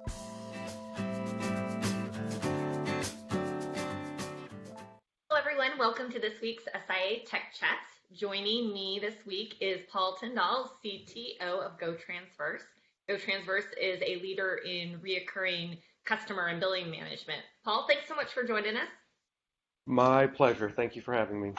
Hello, everyone. Welcome to this week's SIIA Tech Chats. Joining me this week is Paul Tindall, CTO of goTransverse. goTransverse is a leader in reoccurring customer and billing management. Paul, thanks so much for joining us. My pleasure. Thank you for having me.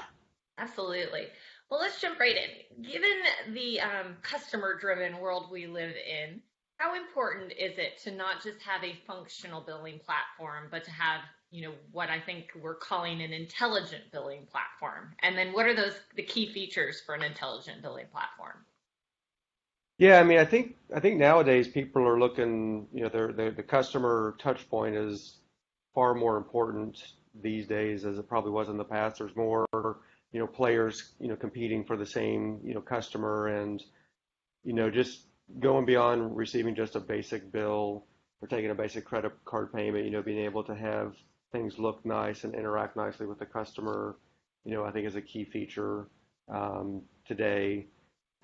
Absolutely. Well, let's jump right in. Given the customer-driven world we live in, how important is it to not just have a functional billing platform, but to have, what I think we're calling an intelligent billing platform? And then what are the key features for an intelligent billing platform? Yeah, I mean, I think nowadays people are looking, the customer touch point is far more important these days as it probably was in the past. There's more, players, competing for the same, customer and, just going beyond receiving just a basic bill or taking a basic credit card payment, being able to have things look nice and interact nicely with the customer, I think is a key feature today.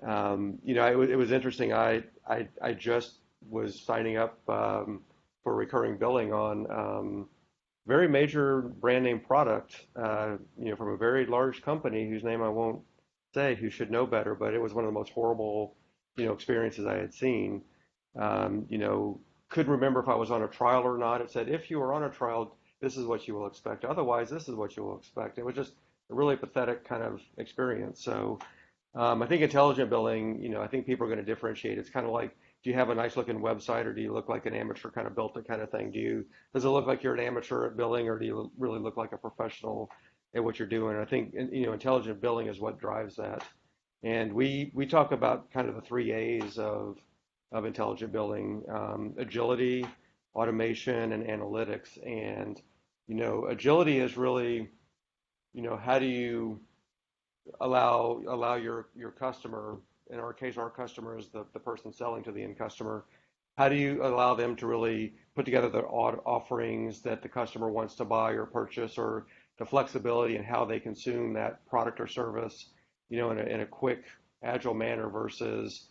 It was interesting. I just was signing up for recurring billing on very major brand name product, from a very large company whose name I won't say, who should know better, but it was one of the most horrible, experiences I had seen. Couldn't remember if I was on a trial or not. It said, if you are on a trial, this is what you will expect. Otherwise, this is what you will expect. It was just a really pathetic kind of experience. So I think intelligent billing, I think people are going to differentiate. It's kind of like, do you have a nice looking website or do you look like an amateur kind of built it kind of thing? Does it look like you're an amateur at billing or do you really look like a professional at what you're doing? I think, intelligent billing is what drives that. And we talk about kind of the three A's of intelligent billing, agility, automation, and analytics. And, agility is really, how do you allow your customer, in our case, our customer is the person selling to the end customer. How do you allow them to really put together the offerings that the customer wants to buy or purchase, or the flexibility in how they consume that product or service, in a quick, agile manner versus,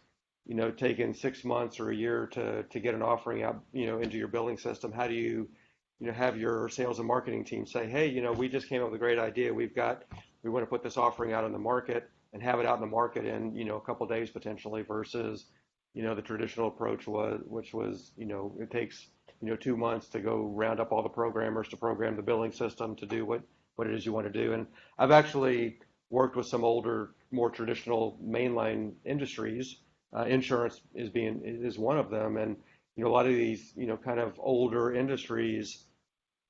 taking 6 months or a year to get an offering out, into your billing system? How do you, have your sales and marketing team say, hey, we just came up with a great idea. We want to put this offering out in the market and have it out in the market in, a couple of days potentially versus, the traditional approach which was, it takes, 2 months to go round up all the programmers to program the billing system to do what it is you want to do. And I've actually worked with some older, more traditional mainline industries. Insurance is one of them. And, a lot of these, kind of older industries,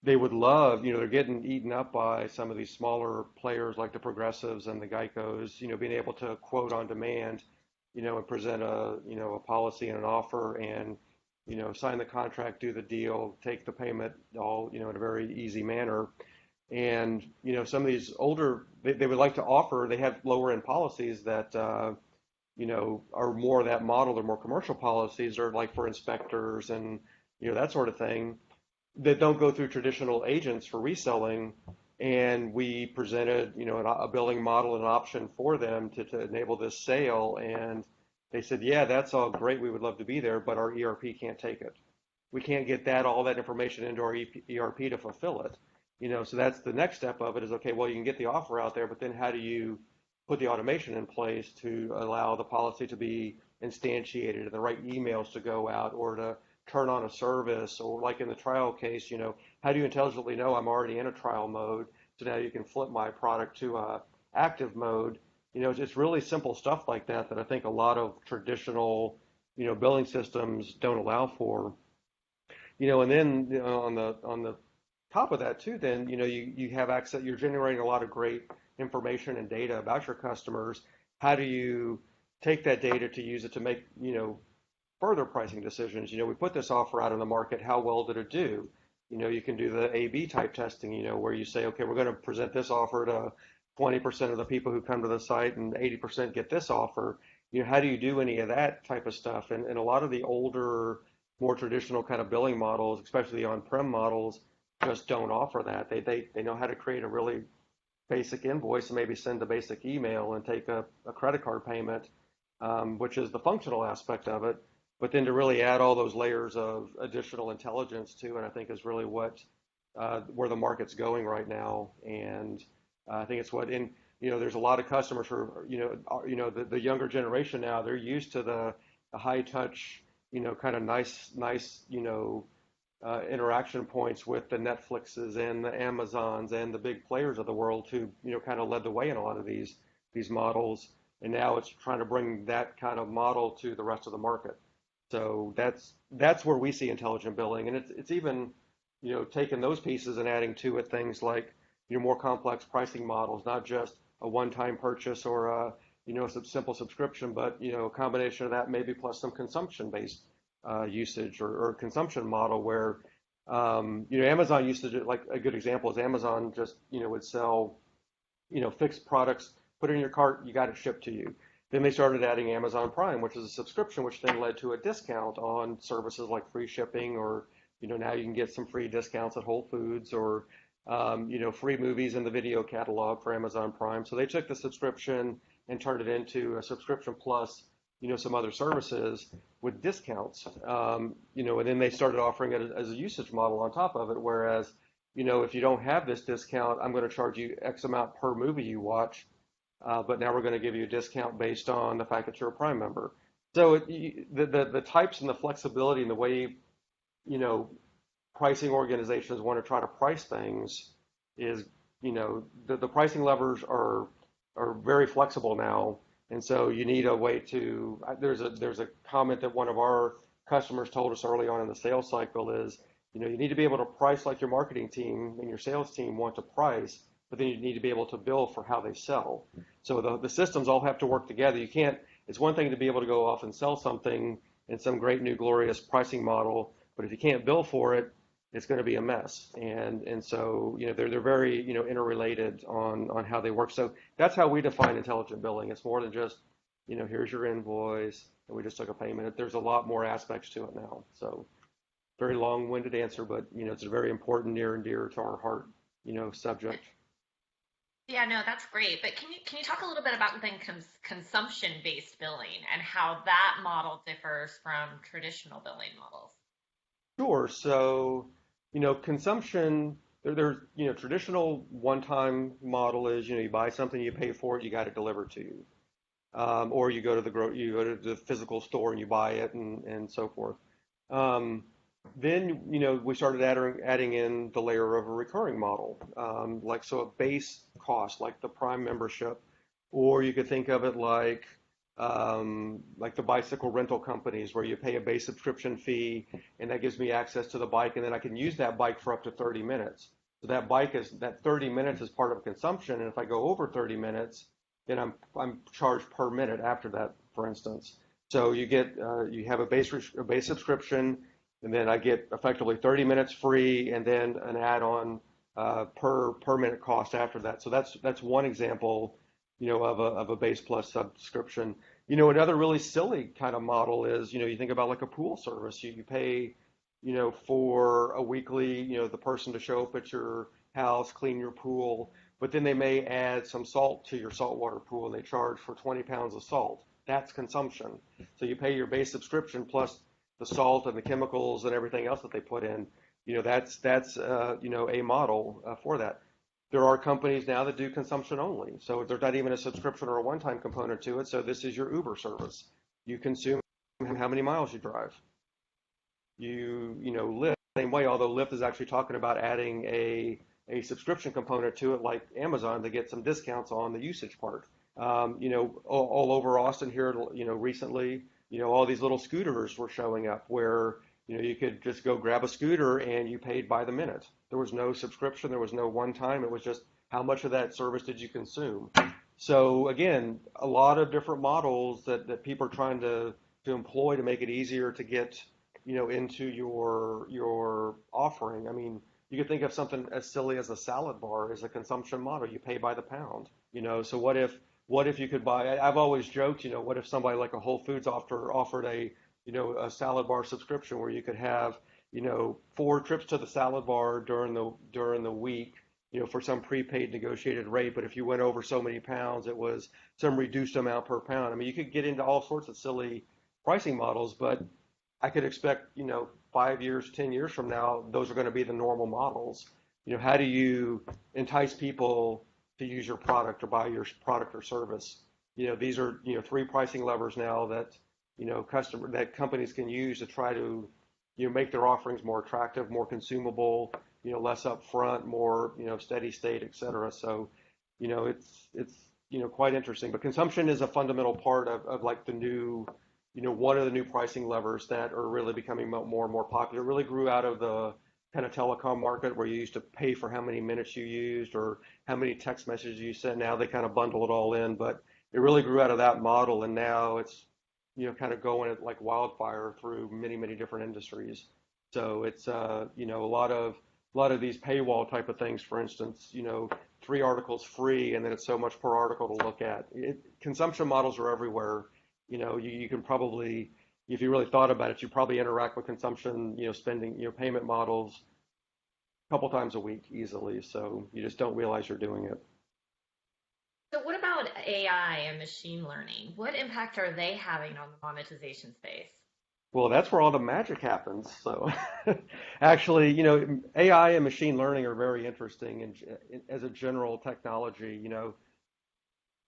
they would love, they're getting eaten up by some of these smaller players like the Progressives and the Geicos, being able to quote on demand, and present a policy and an offer and, sign the contract, do the deal, take the payment all, in a very easy manner. And, some of these older, they would like to offer, they have lower end policies that, are more of that model. They're more commercial policies, or like for inspectors and, that sort of thing, that don't go through traditional agents for reselling. And we presented, a billing model and an option for them to enable this sale. And they said, yeah, that's all great. We would love to be there, but our ERP can't take it. We can't get all that information into our ERP to fulfill it. So that's the next step of it is, okay, well, you can get the offer out there, but then how do you put the automation in place to allow the policy to be instantiated and the right emails to go out, or to turn on a service, or like in the trial case, how do you intelligently know I'm already in a trial mode? So now you can flip my product to active mode. It's really simple stuff like that I think a lot of traditional, billing systems don't allow for. And then on the top of that too, then, you have access, you're generating a lot of great information and data about your customers. How do you take that data to use it to make, further pricing decisions? We put this offer out in the market. How well did it do? You can do the A/B type testing, where you say, okay, we're going to present this offer to 20% of the people who come to the site and 80% get this offer. How do you do any of that type of stuff? And a lot of the older, more traditional kind of billing models, especially the on-prem models, just don't offer that. They know how to create a really basic invoice and maybe send a basic email and take a credit card payment, which is the functional aspect of it. but then to really add all those layers of additional intelligence to it, I think is really what where the market's going right now. And I think it's what in there's a lot of customers who are, the younger generation now, they're used to the high touch, kind of nice, interaction points with the Netflixes and the Amazons and the big players of the world who, kind of led the way in a lot of these models. And now it's trying to bring that kind of model to the rest of the market. So that's where we see intelligent billing, and it's even, taking those pieces and adding to it things like, more complex pricing models, not just a one-time purchase or a simple subscription, but a combination of that maybe plus some consumption-based usage or consumption model where Amazon used to do, like a good example is Amazon just would sell fixed products, put it in your cart, you got it shipped to you. Then they started adding Amazon Prime, which is a subscription, which then led to a discount on services like free shipping, or now you can get some free discounts at Whole Foods, or free movies in the video catalog for Amazon Prime. So they took the subscription and turned it into a subscription plus some other services with discounts. And then they started offering it as a usage model on top of it. Whereas, if you don't have this discount, I'm going to charge you X amount per movie you watch. But now we're going to give you a discount based on the fact that you're a Prime member. So the types and the flexibility and the way, pricing organizations want to try to price things is, the pricing levers are very flexible now. And so you need a way to, there's a comment that one of our customers told us early on in the sales cycle is, you need to be able to price like your marketing team and your sales team want to price, but then you need to be able to bill for how they sell. So the systems all have to work together. You can't, it's one thing to be able to go off and sell something in some great new glorious pricing model, but if you can't bill for it, it's going to be a mess. And so, they're very, interrelated on how they work. So that's how we define intelligent billing. It's more than just, here's your invoice and we just took a payment. There's a lot more aspects to it now. So very long-winded answer, but, it's a very important, near and dear to our heart, subject. Yeah, no, that's great. But can you talk a little bit about then consumption-based billing and how that model differs from traditional billing models? Sure. So, consumption, there's, traditional one-time model is, you buy something, you pay for it, you got it delivered to you. Or you go to the physical store and you buy it and so forth. Then, we started adding in the layer of a recurring model, so a base cost, like the Prime membership, or you could think of it like the bicycle rental companies where you pay a base subscription fee and that gives me access to the bike and then I can use that bike for up to 30 minutes. So that 30 minutes is part of consumption, and if I go over 30 minutes, then I'm charged per minute after that, for instance. So you have a base subscription, and then I get effectively 30 minutes free, and then an add-on per minute cost after that. So that's one example, of a base plus subscription. Another really silly kind of model is, you think about like a pool service. You pay, for a weekly, the person to show up at your house, clean your pool, but then they may add some salt to your saltwater pool and they charge for 20 pounds of salt. That's consumption. So you pay your base subscription plus the salt and the chemicals and everything else that they put in. That's a model for that. There are companies now that do consumption only. So there's not even a subscription or a one-time component to it. So this is your Uber service. You consume how many miles you drive. Lyft, same way, although Lyft is actually talking about adding a subscription component to it like Amazon to get some discounts on the usage part. All over Austin here, recently, all these little scooters were showing up where, you could just go grab a scooter and you paid by the minute. There was no subscription. There was no one time. It was just how much of that service did you consume? So again, a lot of different models that people are trying to employ to make it easier to get, into your offering. I mean, you could think of something as silly as a salad bar as a consumption model. You pay by the pound, So what if you could buy, I've always joked, what if somebody like a Whole Foods offered a salad bar subscription where you could have, 4 trips to the salad bar during the week, for some prepaid negotiated rate. But if you went over so many pounds, it was some reduced amount per pound. I mean, you could get into all sorts of silly pricing models, but I could expect, 5 years, 10 years from now, those are going to be the normal models. How do you entice people to use your product or buy your product or service? These are, three pricing levers now that, that companies can use to try to, make their offerings more attractive, more consumable, less upfront, more, steady state, et cetera. So, it's, quite interesting. But consumption is a fundamental part of like the new, one of the new pricing levers that are really becoming more and more popular. It really grew out of the kind of telecom market where you used to pay for how many minutes you used or how many text messages you sent. Now they kind of bundle it all in, but it really grew out of that model, and now it's kind of going like wildfire through many many different industries. So it's a lot of these paywall type of things, for instance, 3 articles free, and then it's so much per article to look at. Consumption models are everywhere. You can probably, if you really thought about it, you probably interact with consumption, spending, payment models a couple times a week easily. So you just don't realize you're doing it. So what about AI and machine learning? What impact are they having on the monetization space? Well, that's where all the magic happens. So actually, AI and machine learning are very interesting as a general technology.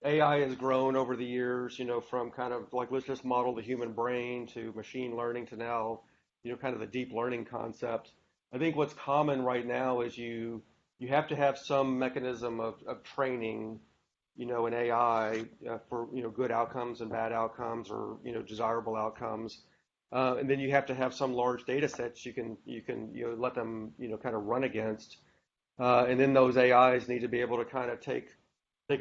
AI has grown over the years, from kind of like let's just model the human brain to machine learning to now, kind of the deep learning concept. I think what's common right now is you have to have some mechanism of training, an AI for good outcomes and bad outcomes or desirable outcomes. And then you have to have some large data sets you can let them kind of run against. And then those AIs need to be able to kind of take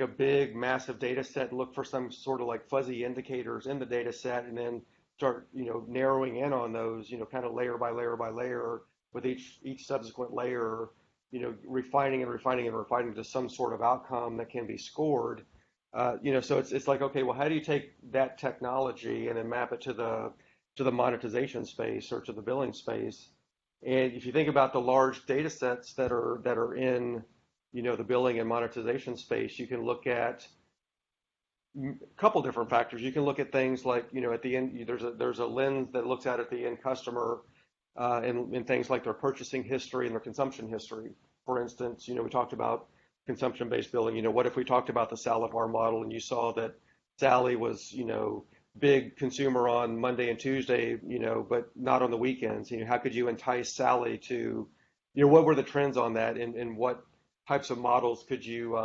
a big massive data set and look for some sort of like fuzzy indicators in the data set and then start narrowing in on those kind of layer by layer by layer with each subsequent layer refining and refining and refining to some sort of outcome that can be scored. So it's like, okay, well, how do you take that technology and then map it to the monetization space or to the billing space? And if you think about the large data sets that are in the billing and monetization space, you can look at a couple different factors. You can look at things like, at the end, there's a lens that looks at the end customer, and things like their purchasing history and their consumption history. For instance, we talked about consumption-based billing. What if we talked about the Salivar model and you saw that Sally was, big consumer on Monday and Tuesday, but not on the weekends? How could you entice Sally to, what were the trends on that, and what types of models could you,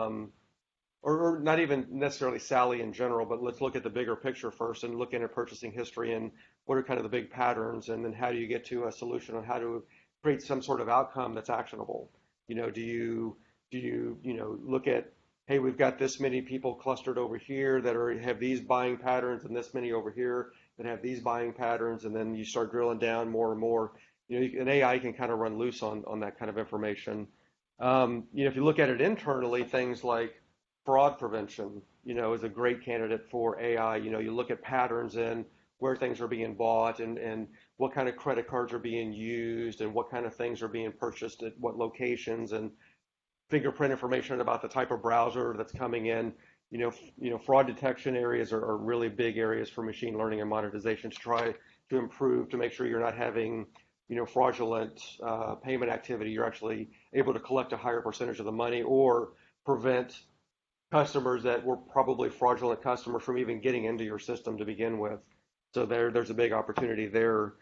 or not even necessarily Sally in general, but let's look at the bigger picture first and look into purchasing history and what are kind of the big patterns, and then how do you get to a solution on how to create some sort of outcome that's actionable? Do you look at, hey, we've got this many people clustered over here that have these buying patterns, and this many over here that have these buying patterns, and then you start drilling down more and more. An AI can kind of run loose on that kind of information. If you look at it internally, things like fraud prevention, is a great candidate for AI. You look at patterns in where things are being bought and what kind of credit cards are being used and what kind of things are being purchased at what locations and fingerprint information about the type of browser that's coming in. Fraud detection areas are really big areas for machine learning and monetization to try to improve, to make sure you're not having fraudulent payment activity. You're actually able to collect a higher percentage of the money or prevent customers that were probably fraudulent customers from even getting into your system to begin with. So there's a big opportunity there.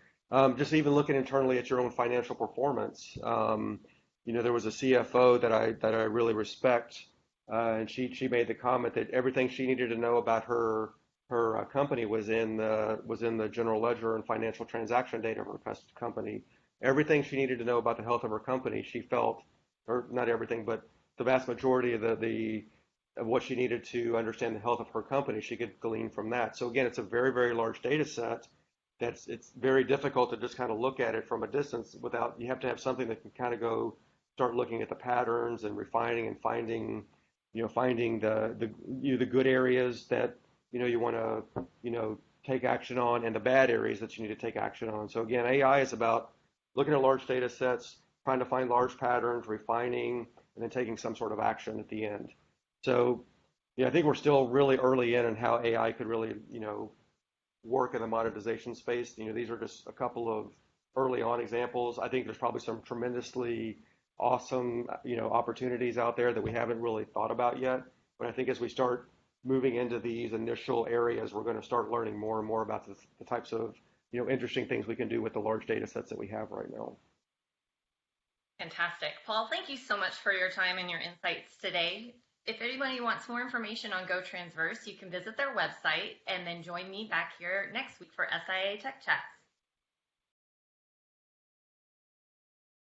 Just even looking internally at your own financial performance. There was a CFO that I really respect, and she made the comment that everything she needed to know about her company was in the general ledger and financial transaction data of her company. Everything she needed to know about the health of her company, she felt, or not everything, but the vast majority of what she needed to understand the health of her company, she could glean from that. So again, it's a very, very large data set. It's very difficult to just kind of look at it from a distance without, you have to have something that can kind of go start looking at the patterns and refining and finding the good areas that you want to take action on, and the bad areas that you need to take action on. So again, AI is about looking at large data sets, trying to find large patterns, refining, and then taking some sort of action at the end. So I think we're still really early in how AI could really work in the monetization space. These are just a couple of early on examples. I think there's probably some tremendously awesome, opportunities out there that we haven't really thought about yet. But I think as we start moving into these initial areas, we're going to start learning more and more about the types of, interesting things we can do with the large data sets that we have right now. Fantastic. Paul, thank you so much for your time and your insights today. If anybody wants more information on goTransverse, you can visit their website and then join me back here next week for SIIA Tech Chats.